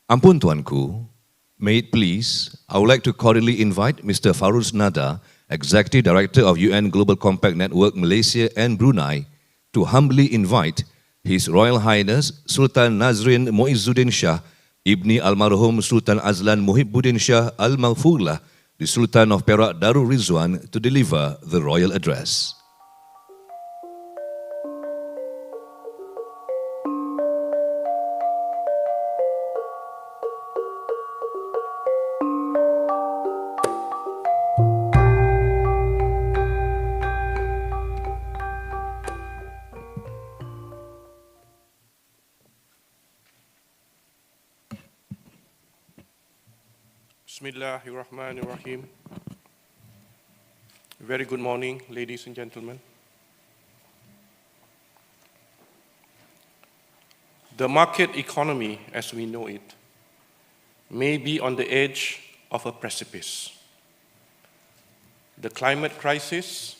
Ampun Tuanku, may it please, I would like to cordially invite Mr. Faruz Nada, Executive Director of UN Global Compact Network Malaysia and Brunei, to humbly invite His Royal Highness Sultan Nazrin Muizzuddin Shah, Ibni Almarhum Sultan Azlan Muhibbuddin Shah Al-Maghfur-Lah, the Sultan of Perak Darul Ridzuan, to deliver the royal address. Bismillahirrahmanirrahim. Very good morning, ladies and gentlemen. The market economy, as we know it, may be on the edge of a precipice. The climate crisis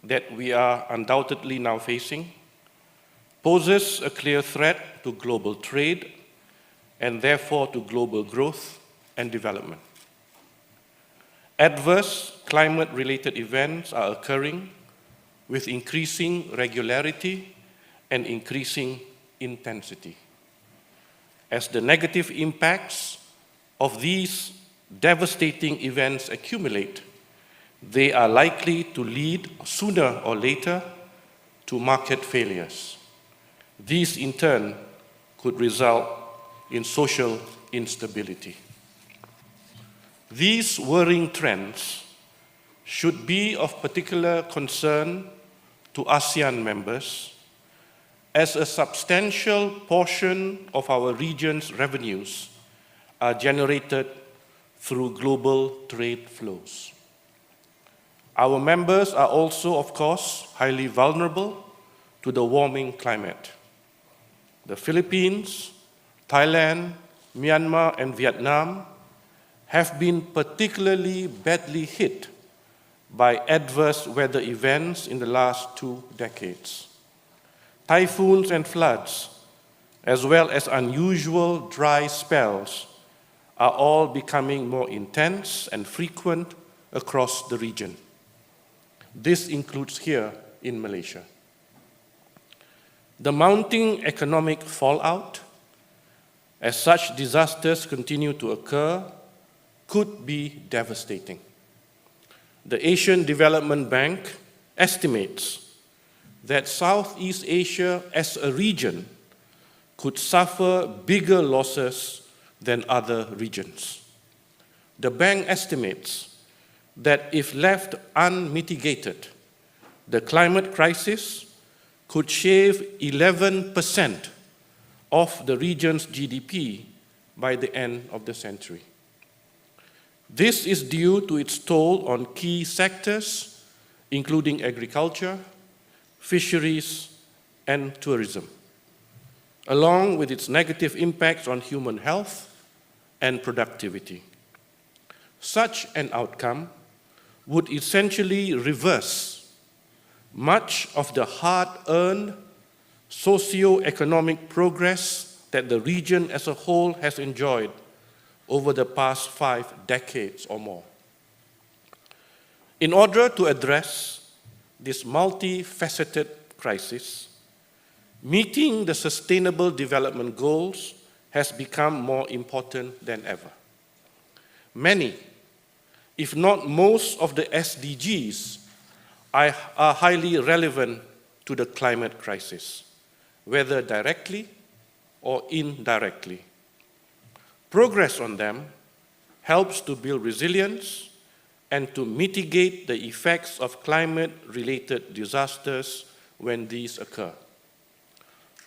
that we are undoubtedly now facing poses a clear threat to global trade and therefore to global growth and development. Adverse climate-related events are occurring with increasing regularity and increasing intensity. As the negative impacts of these devastating events accumulate, they are likely to lead sooner or later to market failures. These in turn could result in social instability. These worrying trends should be of particular concern to ASEAN members, as a substantial portion of our region's revenues are generated through global trade flows. Our members are also, of course, highly vulnerable to the warming climate. The Philippines, Thailand, Myanmar, and Vietnam have been particularly badly hit by adverse weather events in the last 2 decades. Typhoons and floods, as well as unusual dry spells, are all becoming more intense and frequent across the region. This includes here in Malaysia. The mounting economic fallout, as such disasters continue to occur, could be devastating. The Asian Development Bank estimates that Southeast Asia as a region could suffer bigger losses than other regions. The bank estimates that if left unmitigated, the climate crisis could shave 11% of the region's GDP by the end of the century. This is due to its toll on key sectors, including agriculture, fisheries, and tourism, along with its negative impacts on human health and productivity. Such an outcome would essentially reverse much of the hard-earned socio-economic progress that the region as a whole has enjoyed over the past 5 decades or more. In order to address this multifaceted crisis, meeting the Sustainable Development Goals has become more important than ever. Many, if not most of the SDGs are highly relevant to the climate crisis, whether directly or indirectly. Progress on them helps to build resilience and to mitigate the effects of climate-related disasters when these occur.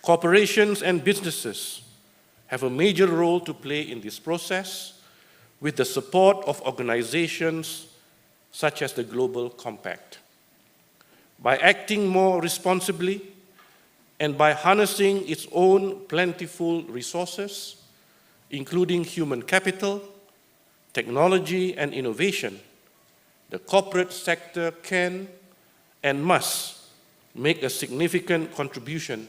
Corporations and businesses have a major role to play in this process with the support of organizations such as the Global Compact. By acting more responsibly and by harnessing its own plentiful resources, including human capital, technology, and innovation, the corporate sector can and must make a significant contribution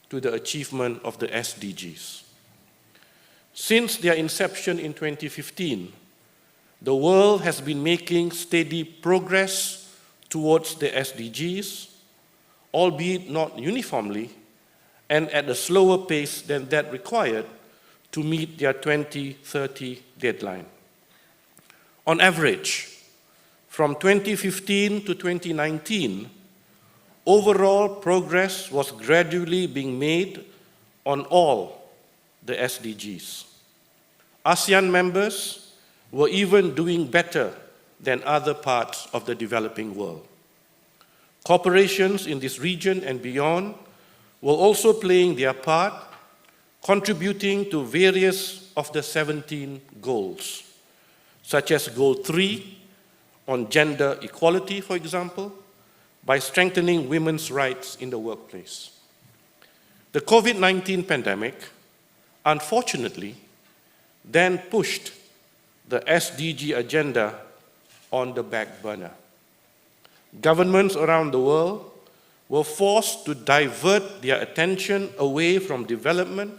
to the achievement of the SDGs. Since their inception in 2015, the world has been making steady progress towards the SDGs, albeit not uniformly and at a slower pace than that required to meet their 2030 deadline. On average, from 2015 to 2019, overall progress was gradually being made on all the SDGs. ASEAN members were even doing better than other parts of the developing world. Corporations in this region and beyond were also playing their part, contributing to various of the 17 goals, such as Goal 3 on gender equality, for example, by strengthening women's rights in the workplace. The COVID-19 pandemic, unfortunately, then pushed the SDG agenda on the back burner. Governments around the world were forced to divert their attention away from development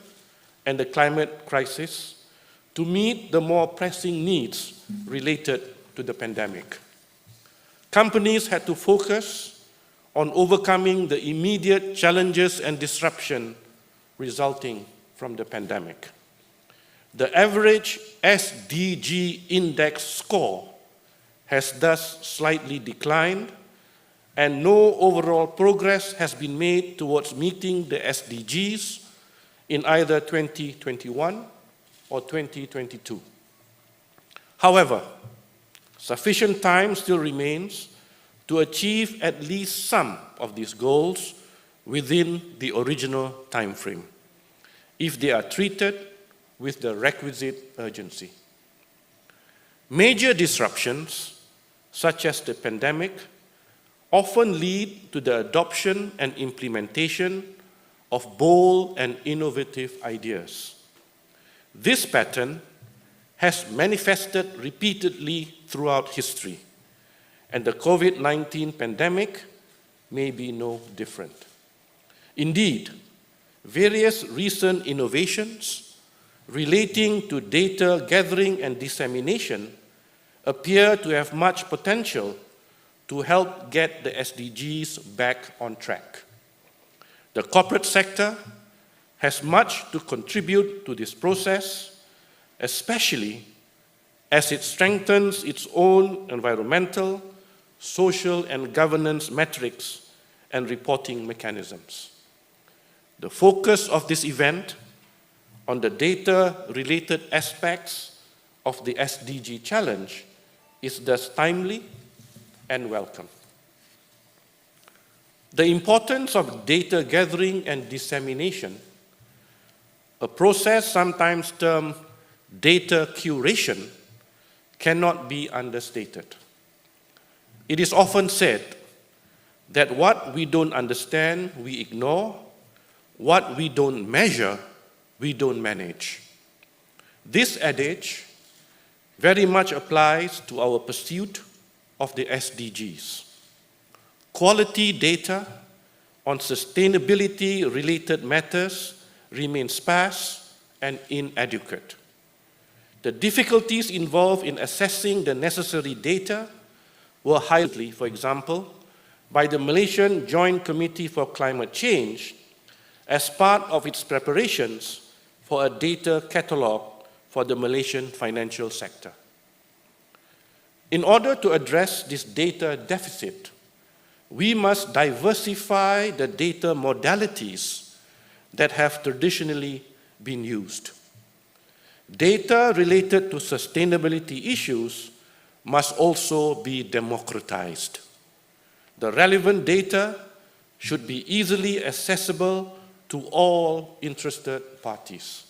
and the climate crisis to meet the more pressing needs related to the pandemic. Companies had to focus on overcoming the immediate challenges and disruption resulting from the pandemic. The average SDG index score has thus slightly declined, and no overall progress has been made towards meeting the SDGs in either 2021 or 2022. However, sufficient time still remains to achieve at least some of these goals within the original time frame, if they are treated with the requisite urgency. Major disruptions, such as the pandemic, often lead to the adoption and implementation of bold and innovative ideas. This pattern has manifested repeatedly throughout history, and the COVID-19 pandemic may be no different. Indeed, various recent innovations relating to data gathering and dissemination appear to have much potential to help get the SDGs back on track. The corporate sector has much to contribute to this process, especially as it strengthens its own environmental, social, and governance metrics and reporting mechanisms. The focus of this event on the data-related aspects of the SDG challenge is thus timely and welcome. The importance of data gathering and dissemination, a process sometimes termed data curation, cannot be understated. It is often said that what we don't understand, we ignore, what we don't measure, we don't manage. This adage very much applies to our pursuit of the SDGs. Quality data on sustainability-related matters remain sparse and inadequate. The difficulties involved in assessing the necessary data were highlighted, for example, by the Malaysian Joint Committee for Climate Change as part of its preparations for a data catalogue for the Malaysian financial sector. In order to address this data deficit, we must diversify the data modalities that have traditionally been used. Data related to sustainability issues must also be democratized. The relevant data should be easily accessible to all interested parties.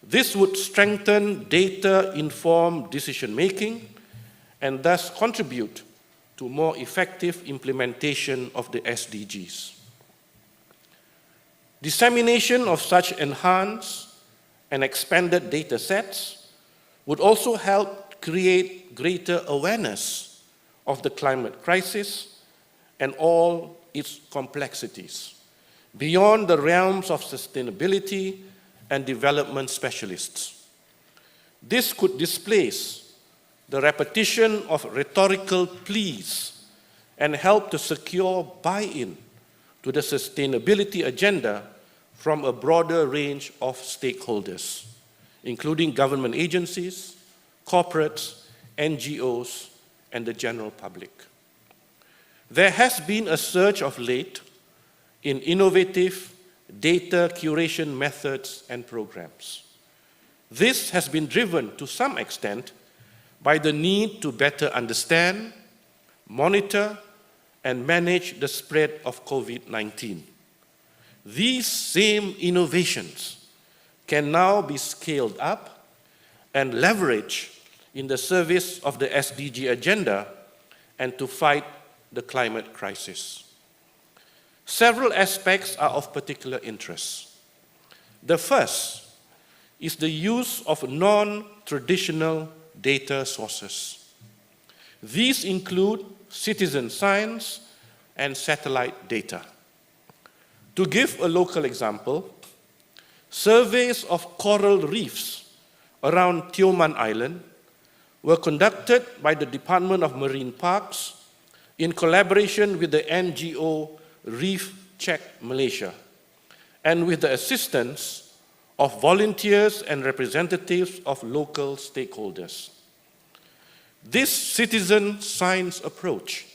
This would strengthen data-informed decision-making and thus contribute to more effective implementation of the SDGs. Dissemination of such enhanced and expanded data sets would also help create greater awareness of the climate crisis and all its complexities, beyond the realms of sustainability and development specialists. This could displace the repetition of rhetorical pleas and help to secure buy-in to the sustainability agenda from a broader range of stakeholders, including government agencies, corporates, NGOs, and the general public. There has been a surge of late in innovative data curation methods and programs. This has been driven to some extent by the need to better understand, monitor, and manage the spread of COVID-19. These same innovations can now be scaled up and leveraged in the service of the SDG agenda and to fight the climate crisis. Several aspects are of particular interest. The first is the use of non-traditional data sources. These include citizen science and satellite data. To give a local example, surveys of coral reefs around Tioman Island were conducted by the Department of Marine Parks in collaboration with the NGO Reef Check Malaysia and with the assistance of volunteers and representatives of local stakeholders. This citizen science approach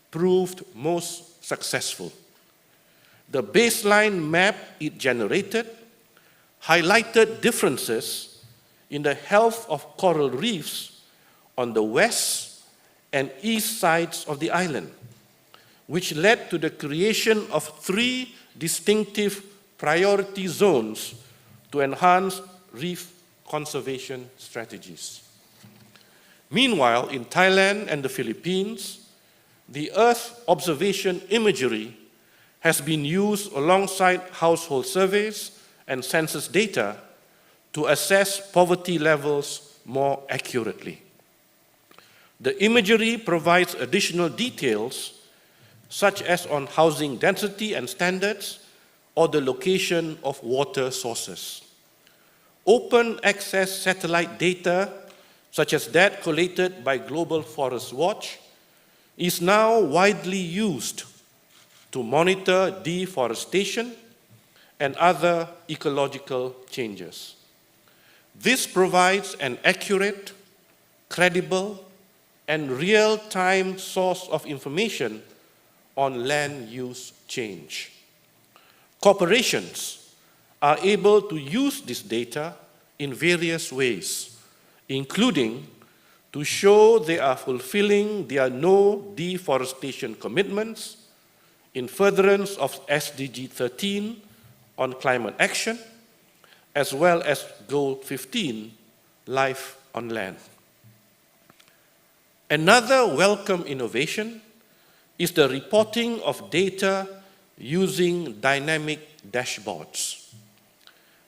proved most successful. The baseline map it generated highlighted differences in the health of coral reefs on the west and east sides of the island, which led to the creation of 3 distinctive priority zones to enhance reef conservation strategies. Meanwhile, in Thailand and the Philippines, the Earth observation imagery has been used alongside household surveys and census data to assess poverty levels more accurately. The imagery provides additional details such as on housing density and standards or the location of water sources. Open access satellite data, such as that collated by Global Forest Watch, is now widely used to monitor deforestation and other ecological changes. This provides an accurate, credible, and real-time source of information on land use change. Corporations are able to use this data in various ways, including to show they are fulfilling their no deforestation commitments in furtherance of SDG 13 on climate action, as well as Goal 15, Life on Land. Another welcome innovation is the reporting of data using dynamic dashboards.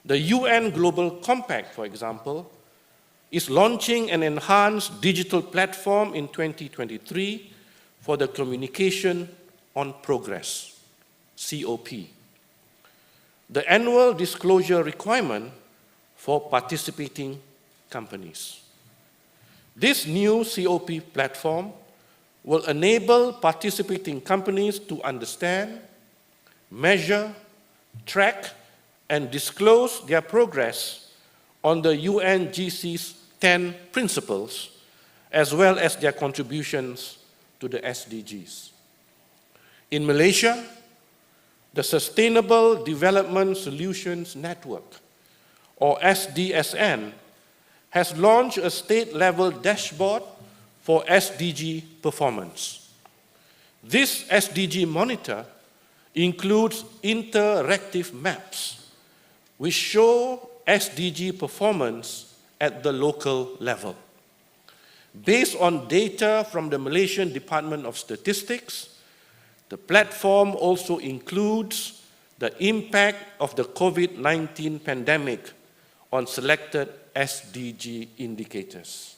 The UN Global Compact, for example, is launching an enhanced digital platform in 2023 for the Communication on Progress, COP. The annual disclosure requirement for participating companies. This new COP platform will enable participating companies to understand, measure, track, and disclose their progress on the UNGC's 10 principles, as well as their contributions to the SDGs. In Malaysia, the Sustainable Development Solutions Network, or SDSN, has launched a state-level dashboard for SDG performance. This SDG monitor includes interactive maps which show SDG performance at the local level. Based on data from the Malaysian Department of Statistics, the platform also includes the impact of the COVID-19 pandemic on selected SDG indicators.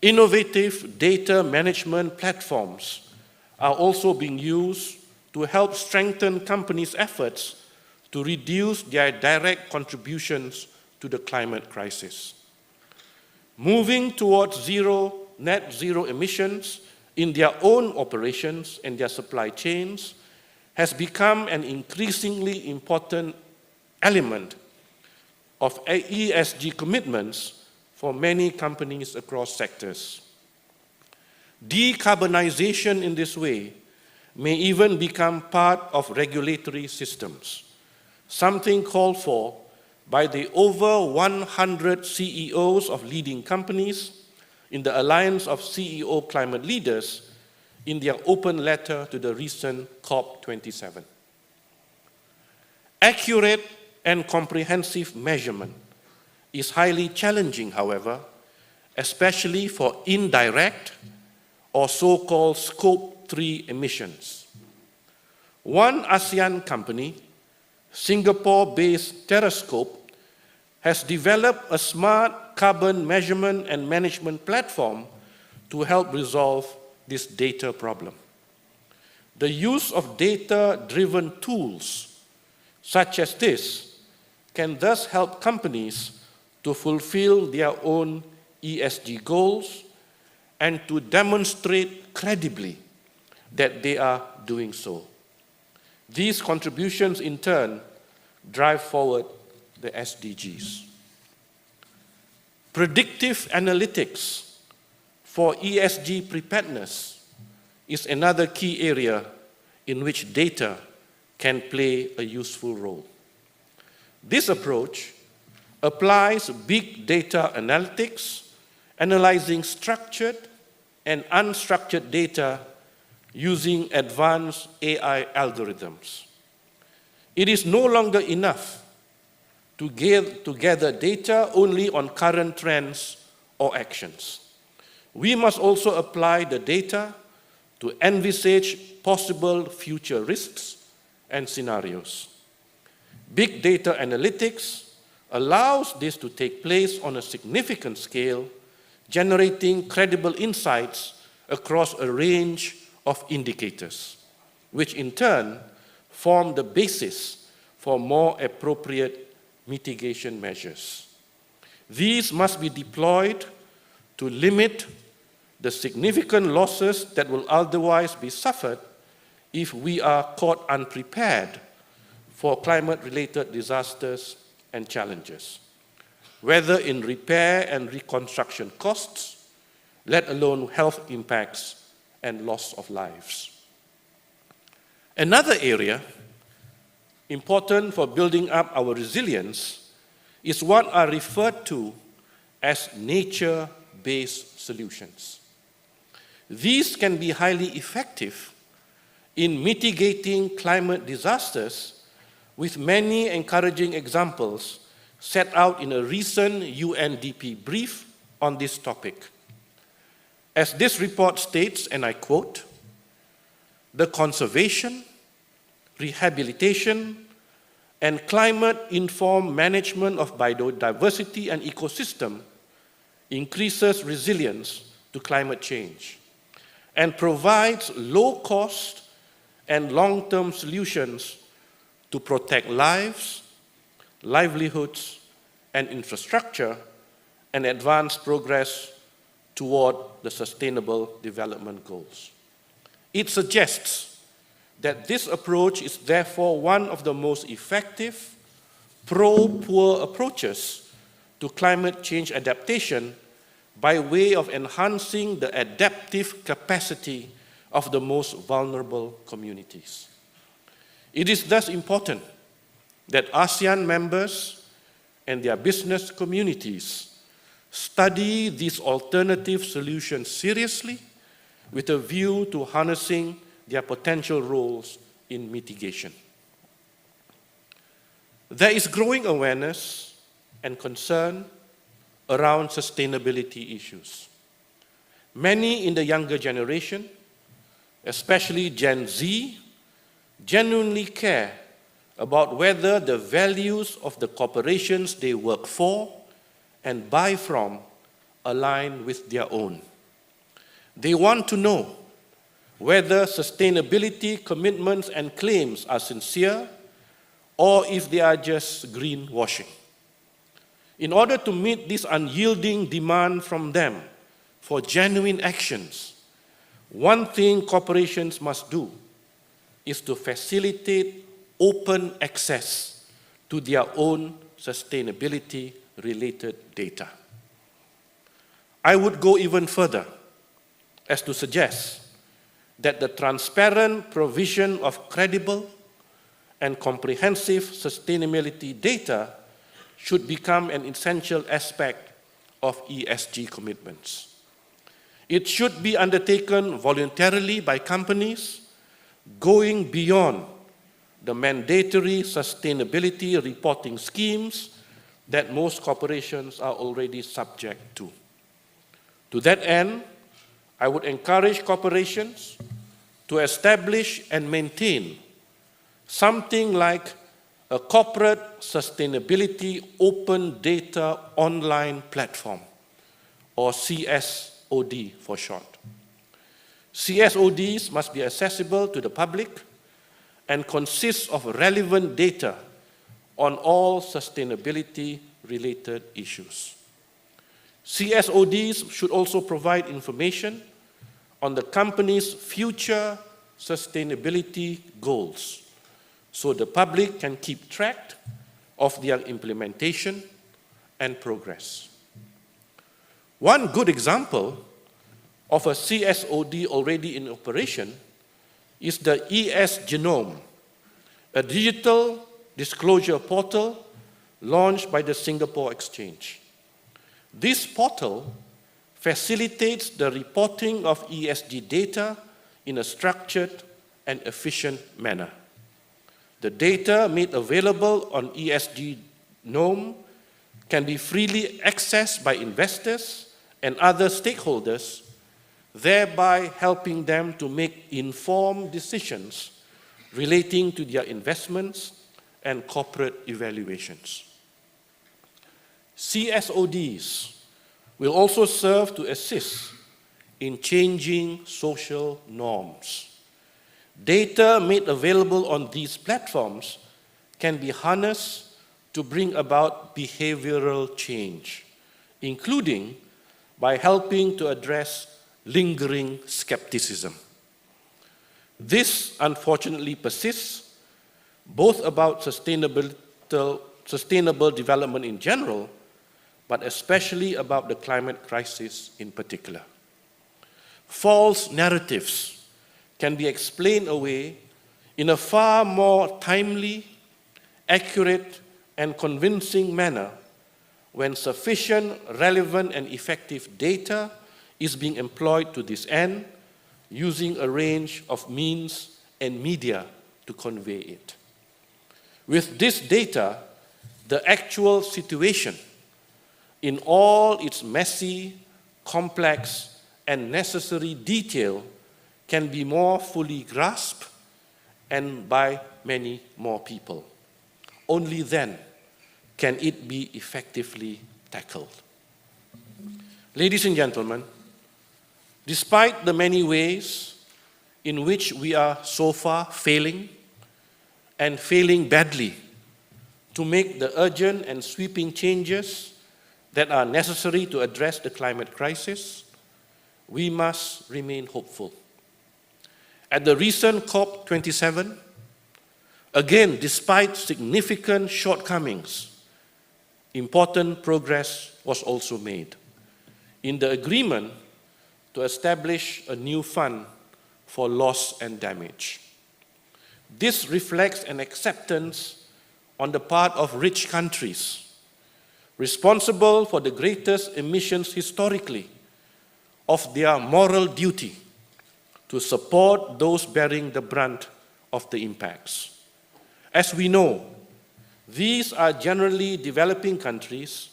Innovative data management platforms are also being used to help strengthen companies' efforts to reduce their direct contributions to the climate crisis. Moving towards net zero emissions in their own operations and their supply chains has become an increasingly important element of ESG commitments for many companies across sectors. Decarbonization in this way may even become part of regulatory systems, something called for by the over 100 CEOs of leading companies in the Alliance of CEO Climate Leaders in their open letter to the recent COP27. Accurate and comprehensive measurement is highly challenging, however, especially for indirect or so-called Scope 3 emissions. One ASEAN company, Singapore-based Terrascope, has developed a smart carbon measurement and management platform to help resolve this data problem. The use of data-driven tools such as this can thus help companies to fulfill their own ESG goals and to demonstrate credibly that they are doing so. These contributions, in turn, drive forward the SDGs. Predictive analytics for ESG preparedness is another key area in which data can play a useful role. This approach applies big data analytics, analyzing structured and unstructured data using advanced AI algorithms. It is no longer enough to gather data only on current trends or actions. We must also apply the data to envisage possible future risks and scenarios. Big data analytics allows this to take place on a significant scale, generating credible insights across a range of indicators, which in turn form the basis for more appropriate mitigation measures. These must be deployed to limit the significant losses that will otherwise be suffered if we are caught unprepared for climate-related disasters and challenges, whether in repair and reconstruction costs, let alone health impacts and loss of lives. Another area important for building up our resilience is what are referred to as nature-based solutions. These can be highly effective in mitigating climate disasters, with many encouraging examples set out in a recent UNDP brief on this topic. As this report states, and I quote, "The conservation, rehabilitation, and climate-informed management of biodiversity and ecosystem increases resilience to climate change and provides low-cost and long-term solutions to protect lives, livelihoods, and infrastructure, and advance progress toward the Sustainable Development Goals." It suggests that this approach is therefore one of the most effective pro-poor approaches to climate change adaptation by way of enhancing the adaptive capacity of the most vulnerable communities. It is thus important that ASEAN members and their business communities study these alternative solutions seriously with a view to harnessing their potential roles in mitigation. There is growing awareness and concern around sustainability issues. Many in the younger generation, especially Gen Z, genuinely care about whether the values of the corporations they work for and buy from align with their own. They want to know whether sustainability commitments and claims are sincere or if they are just greenwashing. In order to meet this unyielding demand from them for genuine actions, one thing corporations must do is to facilitate open access to their own sustainability-related data. I would go even further as to suggest that the transparent provision of credible and comprehensive sustainability data should become an essential aspect of ESG commitments. It should be undertaken voluntarily by companies, going beyond the mandatory sustainability reporting schemes that most corporations are already subject to. To that end, I would encourage corporations to establish and maintain something like a corporate sustainability open data online platform, or CSOD for short. CSODs must be accessible to the public and consist of relevant data on all sustainability-related issues. CSODs should also provide information on the company's future sustainability goals, so the public can keep track of their implementation and progress. One good example of a CSOD already in operation is the ES Genome, a digital disclosure portal launched by the Singapore Exchange. This portal facilitates the reporting of ESG data in a structured and efficient manner. The data made available on ESG Genome can be freely accessed by investors and other stakeholders, thereby helping them to make informed decisions relating to their investments and corporate evaluations. CSODs will also serve to assist in changing social norms. Data made available on these platforms can be harnessed to bring about behavioral change, including by helping to address lingering skepticism. This unfortunately persists both about sustainable development in general, but especially about the climate crisis in particular. False narratives can be explained away in a far more timely, accurate, and convincing manner when sufficient, relevant, and effective data is being employed to this end, using a range of means and media to convey it. With this data, the actual situation in all its messy, complex, and necessary detail can be more fully grasped and by many more people. Only then can it be effectively tackled. Ladies and gentlemen, despite the many ways in which we are so far failing, and failing badly, to make the urgent and sweeping changes that are necessary to address the climate crisis, we must remain hopeful. At the recent COP27, again, despite significant shortcomings, important progress was also made in the agreement to establish a new fund for loss and damage. This reflects an acceptance on the part of rich countries responsible for the greatest emissions historically of their moral duty to support those bearing the brunt of the impacts. As we know, these are generally developing countries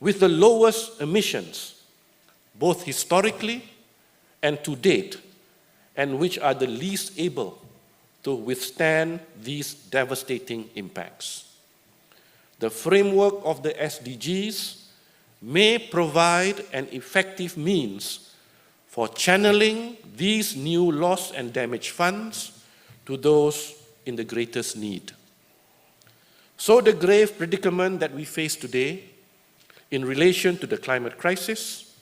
with the lowest emissions, both historically and to date, and which are the least able to withstand these devastating impacts. The framework of the SDGs may provide an effective means for channeling these new loss and damage funds to those in the greatest need. So the grave predicament that we face today in relation to the climate crisis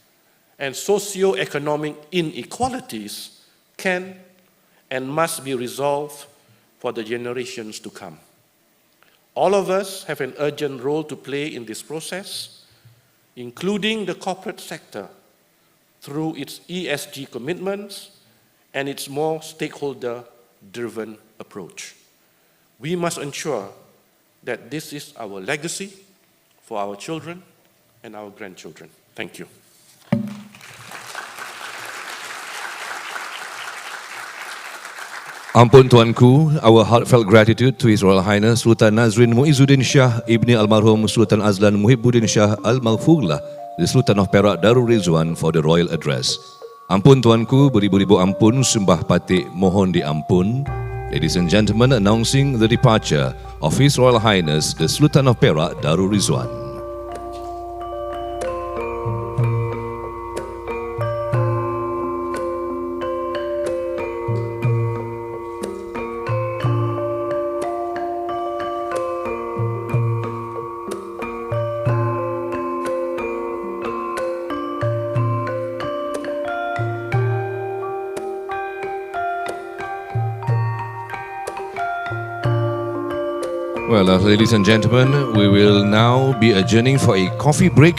and socio-economic inequalities can and must be resolved for the generations to come. All of us have an urgent role to play in this process, including the corporate sector through its ESG commitments and its more stakeholder-driven approach. We must ensure that this is our legacy for our children and our grandchildren. Thank you. Ampun Tuanku, our heartfelt gratitude to His Royal Highness Sultan Nazrin Muizzuddin Shah, Ibni Almarhum Sultan Azlan Muhibbuddin Shah Al-Maghfur-Lah, the Sultan of Perak Darul Ridzuan for the royal address. Ampun Tuanku, beribu-ribu ampun, sembah patik mohon diampun. Ladies and gentlemen, announcing the departure of His Royal Highness the Sultan of Perak Darul Ridzuan. Well, ladies and gentlemen, we will now be adjourning for a coffee break